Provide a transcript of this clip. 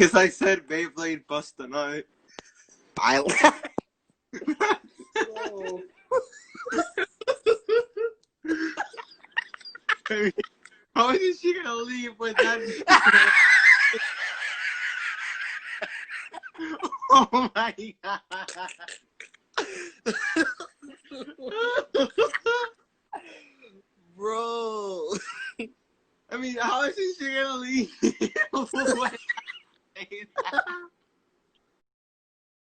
Because I said Beyblade bust a nut. I Bro. How is she gonna leave with that? Oh my god. Bro. I mean, how is she gonna leave?